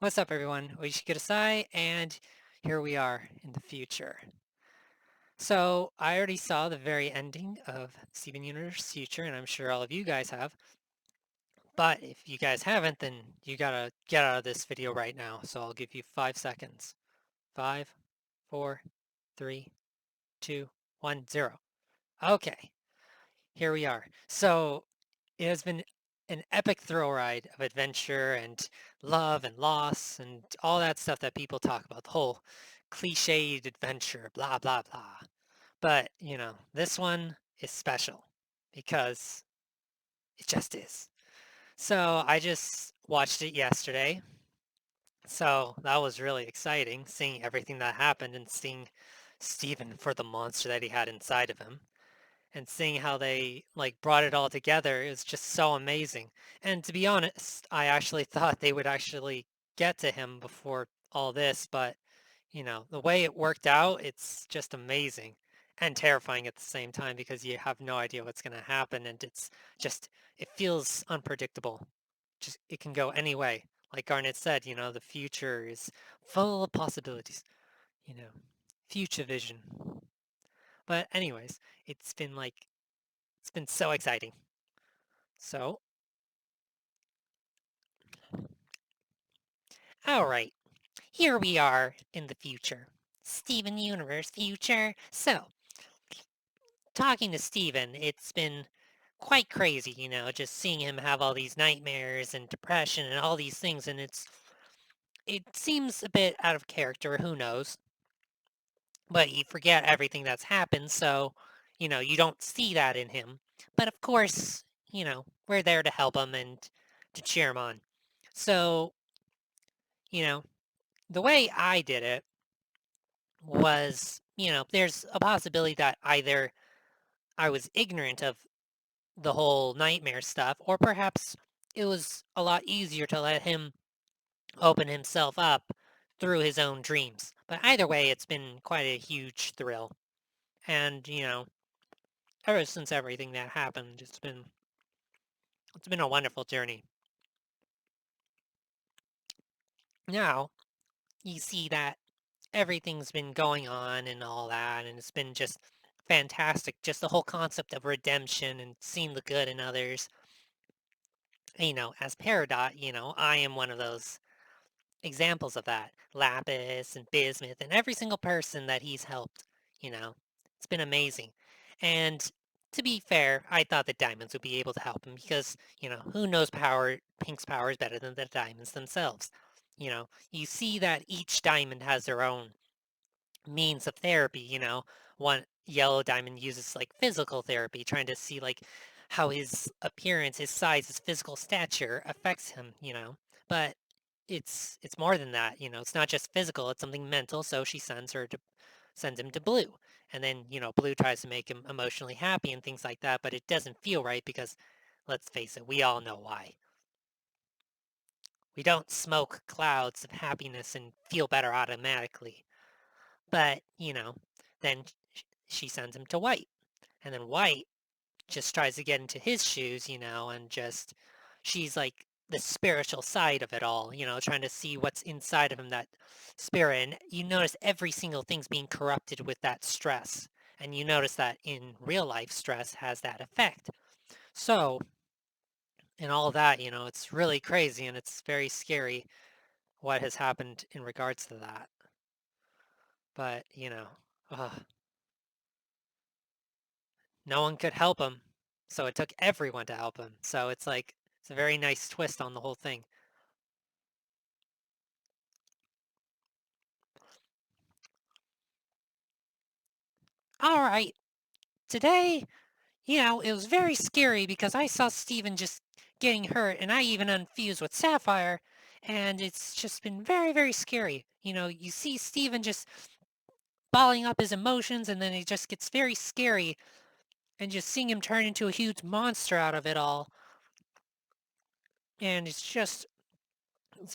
What's up, everyone? Oishikudasai, and here we are in the future. So, I already saw the very ending of Steven Universe Future, and I'm sure all of you guys have. But if you guys haven't, then you gotta get out of this video right now. So I'll give you 5 seconds. 5, 4, 3, 2, 1, 0. Okay, here we are. So, it has been an epic thrill ride of adventure and love and loss and all that stuff that people talk about, the whole cliched adventure, blah, blah, blah. But, this one is special because it just is. So I just watched it yesterday. So that was really exciting, seeing everything that happened and seeing Steven for the monster that he had inside of him. And seeing how they brought it all together is just so amazing. And to be honest, I actually thought they would actually get to him before all this, but the way it worked out, it's just amazing and terrifying at the same time because you have no idea what's going to happen and it feels unpredictable. Just it can go any way. Like Garnet said, the future is full of possibilities, you know, future vision. But anyways, it's been it's been so exciting. So, all right, here we are in the future. Steven Universe future. So, talking to Steven, it's been quite crazy, just seeing him have all these nightmares and depression and all these things, and it seems a bit out of character, who knows? But you forget everything that's happened, so, you don't see that in him. But of course, we're there to help him and to cheer him on. So, you know, the way I did it was, there's a possibility that either I was ignorant of the whole nightmare stuff, or perhaps it was a lot easier to let him open himself up through his own dreams. But either way, it's been quite a huge thrill. And, ever since everything that happened, it's been a wonderful journey. Now, you see that everything's been going on and all that, and it's been just fantastic. Just the whole concept of redemption and seeing the good in others. As Peridot, I am one of those examples of that. Lapis and Bismuth and every single person that he's helped, you know. It's been amazing. And to be fair, I thought the diamonds would be able to help him because, who knows Pink's power is better than the diamonds themselves. You see that each diamond has their own means of therapy, one yellow diamond uses physical therapy, trying to see how his appearance, his size, his physical stature affects him, but it's more than that, it's not just physical, it's something mental, so she sends him to Blue. And then, Blue tries to make him emotionally happy and things like that, but it doesn't feel right because let's face it, we all know why. We don't smoke clouds of happiness and feel better automatically. But, then she sends him to White. And then White just tries to get into his shoes, and just, she's like the spiritual side of it all, trying to see what's inside of him, that spirit. And you notice every single thing's being corrupted with that stress. And you notice that in real life, stress has that effect. So, in all that, it's really crazy and it's very scary what has happened in regards to that. But, no one could help him, so it took everyone to help him. So it's a very nice twist on the whole thing. All right, today, it was very scary because I saw Steven just getting hurt, and I even unfused with Sapphire, and it's just been very, very scary. You see Steven just balling up his emotions, and then it just gets very scary, and just seeing him turn into a huge monster out of it all, and it's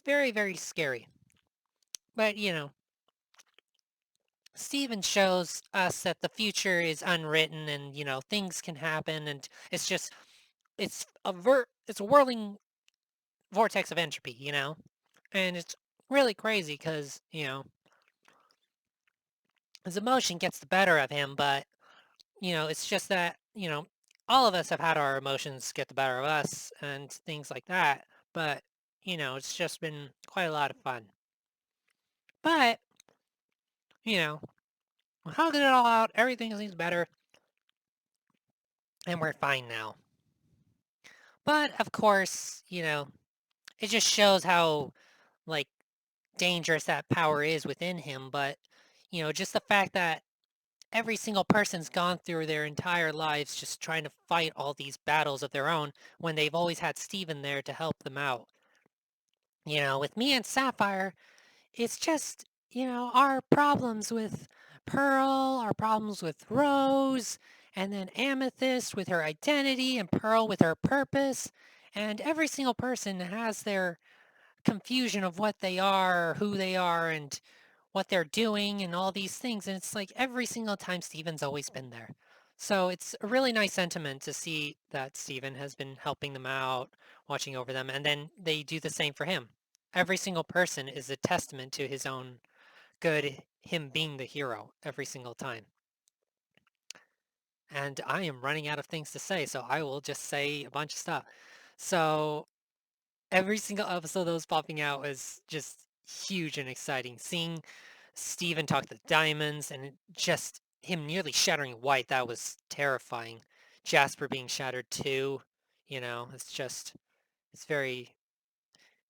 very, very scary. But, Steven shows us that the future is unwritten and, things can happen and it's a whirling vortex of entropy, and it's really crazy because, his emotion gets the better of him, but, it's just that, all of us have had our emotions get the better of us and things like that. But, it's just been quite a lot of fun. But, you know, we hugged it all out. Everything seems better. And we're fine now. But, of course, it just shows how, like, dangerous that power is within him. But, just the fact that every single person's gone through their entire lives just trying to fight all these battles of their own when they've always had Steven there to help them out. With me and Sapphire, it's just, our problems with Pearl, our problems with Rose, and then Amethyst with her identity and Pearl with her purpose. And every single person has their confusion of what they are, who they are, and what they're doing, and all these things. And it's like every single time Steven's always been there. So it's a really nice sentiment to see that Steven has been helping them out, watching over them, and then they do the same for him. Every single person is a testament to his own good, him being the hero every single time. And I am running out of things to say, so I will just say a bunch of stuff. So every single episode that was popping out was just huge and exciting. Seeing Steven talk to the diamonds and just him nearly shattering White, that was terrifying. Jasper being shattered too, it's very,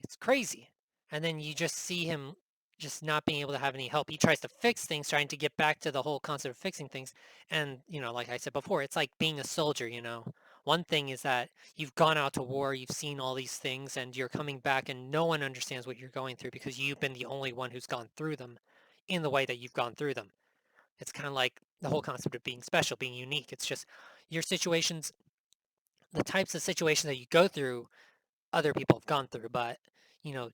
it's crazy. And then you just see him just not being able to have any help. He tries to fix things, trying to get back to the whole concept of fixing things. And, like I said before, it's like being a soldier. One thing is that you've gone out to war, you've seen all these things, and you're coming back and no one understands what you're going through because you've been the only one who's gone through them in the way that you've gone through them. It's kind of like the whole concept of being special, being unique. It's just your situations, the types of situations that you go through other people have gone through, but you know,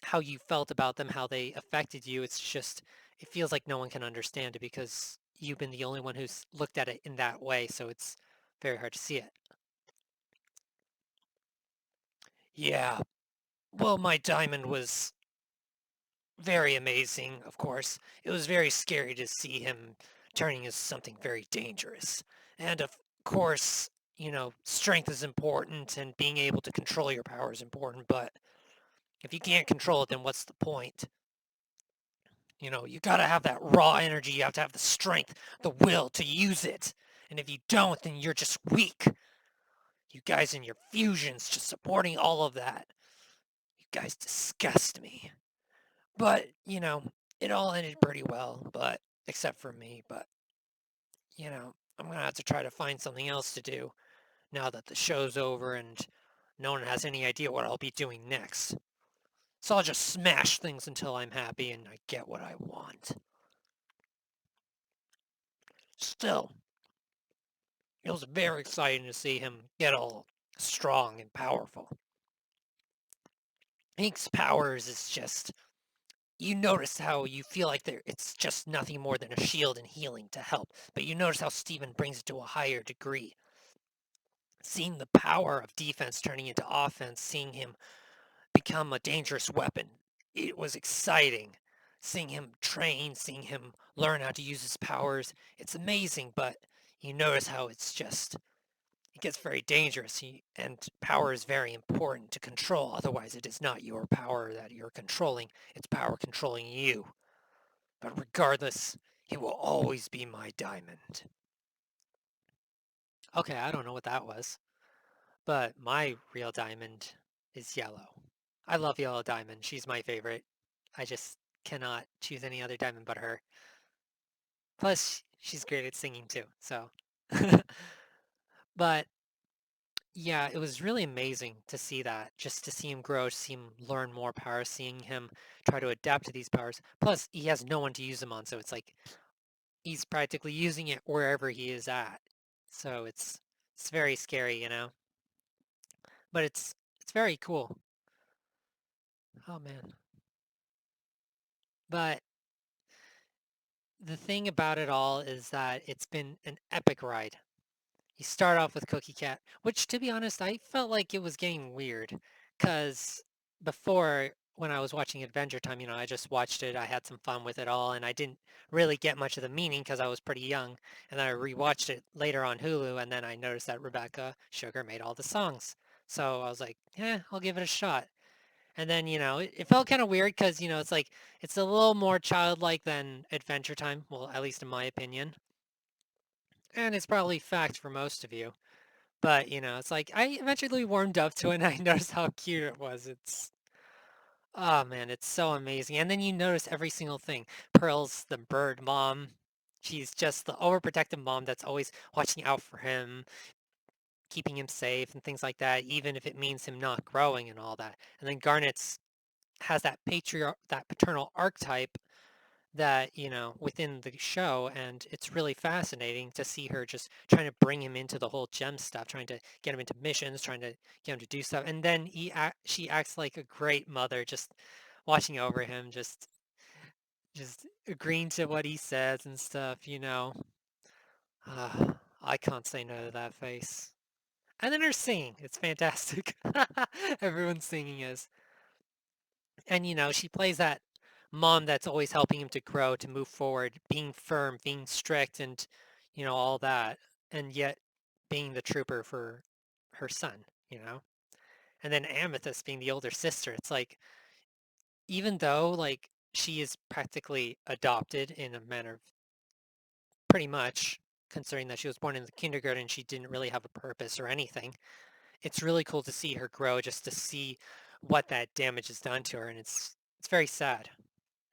how you felt about them, how they affected you, it's just, it feels like no one can understand it because you've been the only one who's looked at it in that way, so it's very hard to see it. Yeah, well, my diamond was very amazing, of course. It was very scary to see him turning into something very dangerous. And of course, strength is important and being able to control your power is important, but if you can't control it, then what's the point? You gotta have that raw energy. You have to have the strength, the will to use it. And if you don't, then you're just weak. You guys and your fusions just supporting all of that. You guys disgust me. But, it all ended pretty well, but except for me. But, I'm gonna have to try to find something else to do now that the show's over and no one has any idea what I'll be doing next. So I'll just smash things until I'm happy and I get what I want. Still, it was very exciting to see him get all strong and powerful. Hank's powers is just, you notice how you feel like it's just nothing more than a shield and healing to help, but you notice how Steven brings it to a higher degree. Seeing the power of defense turning into offense, seeing him become a dangerous weapon, it was exciting. Seeing him train, seeing him learn how to use his powers, it's amazing, but you notice how it gets very dangerous, and power is very important to control. Otherwise, it is not your power that you're controlling, it's power controlling you. But regardless, he will always be my diamond. Okay, I don't know what that was, but my real diamond is yellow. I love Yellow Diamond. She's my favorite. I just cannot choose any other diamond but her. Plus, she's great at singing too, so. But yeah, it was really amazing to see that, just to see him grow, to see him learn more power, seeing him try to adapt to these powers. Plus, he has no one to use them on, so it's like he's practically using it wherever he is at. So it's very scary. But it's very cool. Oh man. But the thing about it all is that it's been an epic ride. You start off with Cookie Cat, which to be honest, I felt like it was getting weird, because before when I was watching Adventure Time, I just watched it. I had some fun with it all, and I didn't really get much of the meaning because I was pretty young. And then I rewatched it later on Hulu, and then I noticed that Rebecca Sugar made all the songs. So I was like, yeah, I'll give it a shot. And then, it felt kind of weird because, it's like, it's a little more childlike than Adventure Time. Well, at least in my opinion. And it's probably fact for most of you. But, it's like, I eventually warmed up to it and I noticed how cute it was. Oh man, it's so amazing. And then you notice every single thing. Pearl's the bird mom. She's just the overprotective mom that's always watching out for him, keeping him safe and things like that, even if it means him not growing and all that. And then Garnet's has that that paternal archetype that, within the show, and it's really fascinating to see her just trying to bring him into the whole gem stuff, trying to get him into missions, trying to get him to do stuff. And then she acts like a great mother, just watching over him, just agreeing to what he says and stuff. I can't say no to that face. And then her singing, it's fantastic. Everyone's singing is. And she plays that mom that's always helping him to grow, to move forward, being firm, being strict, and all that, and yet being the trooper for her son. And then Amethyst being the older sister. It's like, even though like she is practically adopted in a manner, pretty much, considering that she was born in the kindergarten, she didn't really have a purpose or anything. It's really cool to see her grow, just to see what that damage has done to her, and it's very sad.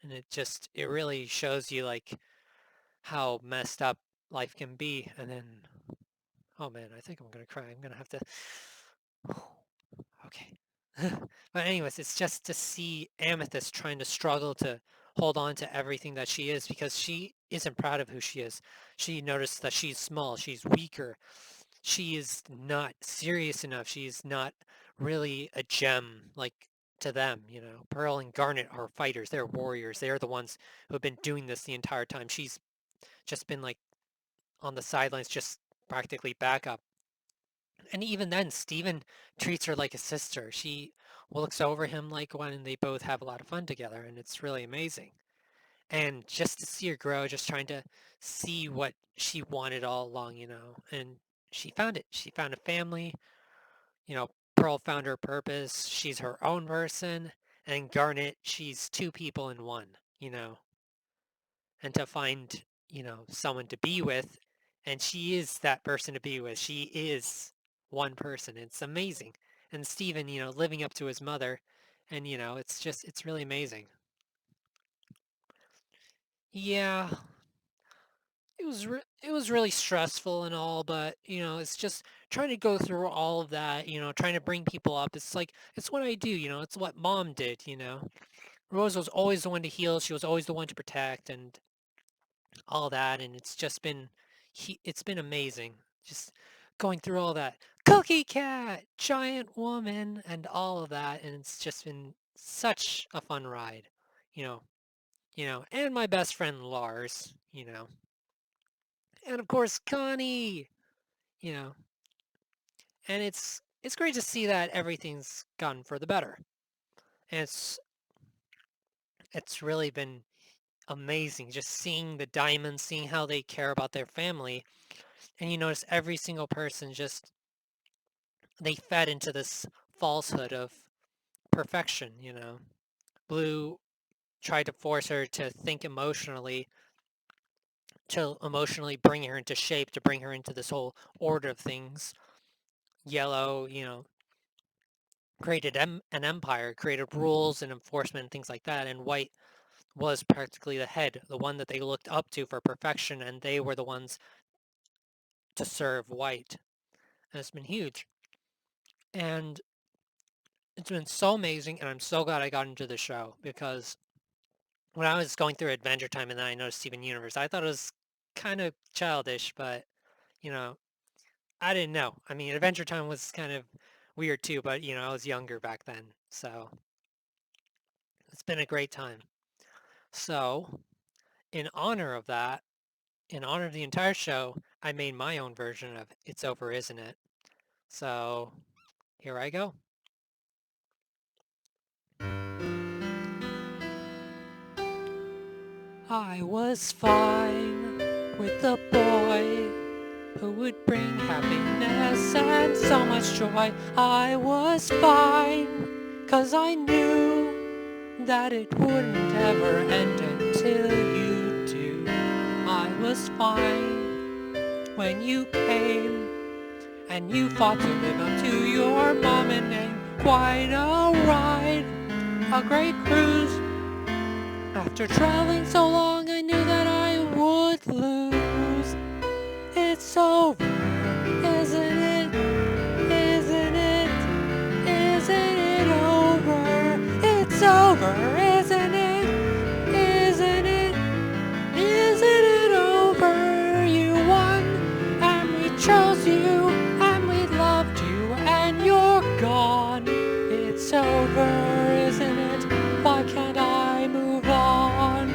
And it really shows you like how messed up life can be. And then, oh man, I think I'm gonna cry. I'm gonna have to. Okay. But anyways, it's just to see Amethyst trying to struggle to hold on to everything that she is, because she isn't proud of who she is. She noticed that she's small, she's weaker, she is not serious enough, she's not really a gem like to them. Pearl and Garnet are fighters, they're warriors, they're the ones who have been doing this the entire time. She's just been like on the sidelines, just practically backup. And even then, Steven treats her like a sister. She looks over him like one, and they both have a lot of fun together, and it's really amazing. And just to see her grow, just trying to see what she wanted all along. And she found it. She found a family. Pearl found her purpose. She's her own person. And Garnet, she's two people in one. And to find, someone to be with, and she is that person to be with. She is one person. It's amazing. And Steven, living up to his mother, and it's really amazing. Yeah, it was really stressful and all, but it's just trying to go through all of that, trying to bring people up. It's like it's what I do, it's what mom did. Rose was always the one to heal, she was always the one to protect, and all that, and it's been amazing just going through all that. Cookie Cat, Giant Woman, and all of that, and it's just been such a fun ride, you know, and my best friend Lars, and of course Connie, you know, and it's great to see that everything's gotten for the better, and it's really been amazing just seeing the diamonds, seeing how they care about their family. And you notice every single person just they fed into this falsehood of perfection. Blue tried to force her to think emotionally, to emotionally bring her into shape, to bring her into this whole order of things. Yellow, created an empire, created rules and enforcement and things like that. And White was practically the head, the one that they looked up to for perfection, and they were the ones to serve White. And it's been huge. And it's been so amazing, and I'm so glad I got into the show, because when I was going through Adventure Time and then I noticed Steven Universe, I thought it was kind of childish, but you know, I didn't know. I mean, Adventure Time was kind of weird too, but I was younger back then, so it's been a great time. So, in honor of that, in honor of the entire show, I made my own version of It's Over, Isn't It? So, here I go. I was fine with the boy who would bring happiness and so much joy. I was fine, 'cause I knew that it wouldn't ever end until you do. I was fine when you came and you fought to live up to your mom and name. Quite a ride, a great cruise. After traveling so long, I knew that I would lose. It's over, isn't it? Isn't it? Isn't it over? It's over, isn't it? Isn't it? Isn't it over? You won, and we chose you, and we loved you, and you're gone. It's over, isn't it? Why can't I move on?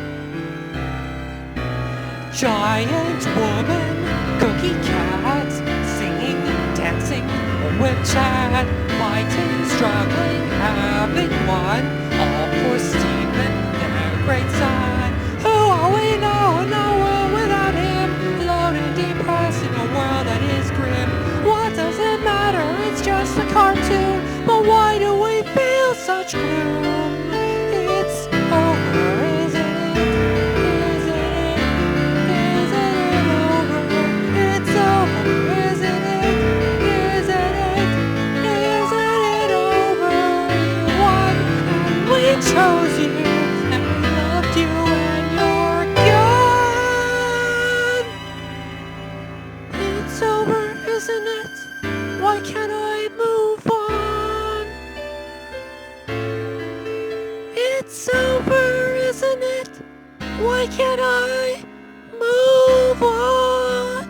Giant woman, cookie cat, singing, dancing, whip chat, fighting, struggling, having one, all for Stephen, their great son. Who are we now? No world without him, alone and depressed in a world that is grim. What does it matter? It's just a cartoon, but why do we feel such gloom? It's over, isn't it? Isn't it? Isn't it over? It's over, isn't it? Isn't it? Isn't it over? You won, and we chose you, and we loved you, and you're gone. It's over, isn't it? Why can't I move on? It's over, isn't it? Why can't I move on?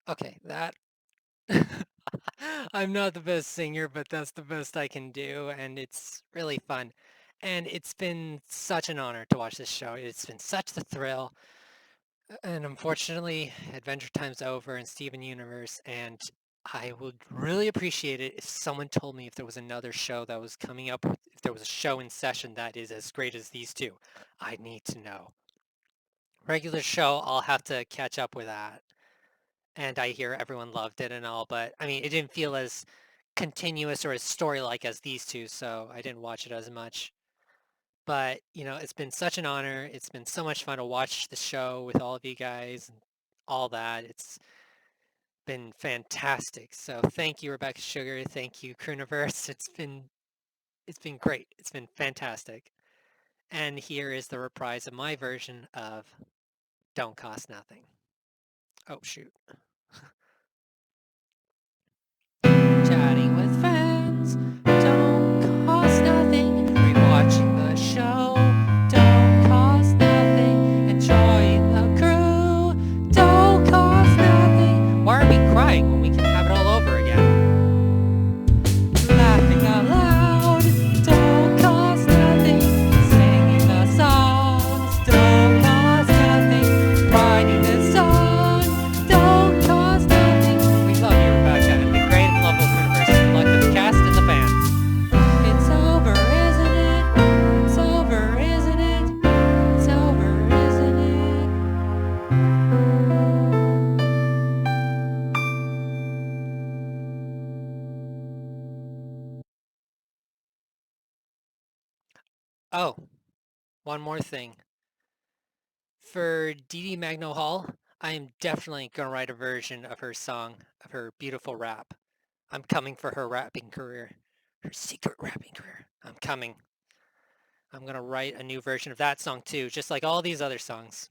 Okay, that I'm not the best singer, but that's the best I can do, and it's really fun. And it's been such an honor to watch this show. It's been such the thrill. And unfortunately, Adventure Time's over in Steven Universe, and I would really appreciate it if someone told me if there was another show that was coming up, if there was a show in session that is as great as these two. I need to know. Regular show, I'll have to catch up with that. And I hear everyone loved it and all, but I mean, it didn't feel as continuous or as story-like as these two, so I didn't watch it as much. But, it's been such an honor. It's been so much fun to watch the show with all of you guys and all that. It's been fantastic. So thank you, Rebecca Sugar. Thank you, Crewniverse. It's been great. It's been fantastic. And here is the reprise of my version of Don't Cost Nothing. Oh shoot. Chatting with friends don't cost nothing. Rewatching the show don't cost nothing. Enjoying the crew don't cost nothing. Why are we crying when we can have it all over again? Laughing out loud don't cost nothing. Singing the songs don't cost nothing. Writing the song don't cost nothing. We love you, Rebecca, and the great and lovable Crewniverse. Good luck to the cast and the fans. It's over, isn't it? It's over, isn't it? It's over, isn't it? Oh, one more thing. For Dee Dee Magno Hall, I am definitely going to write a version of her song, of her beautiful rap. I'm coming for her rapping career, her secret rapping career. I'm coming. I'm going to write a new version of that song too, just like all these other songs.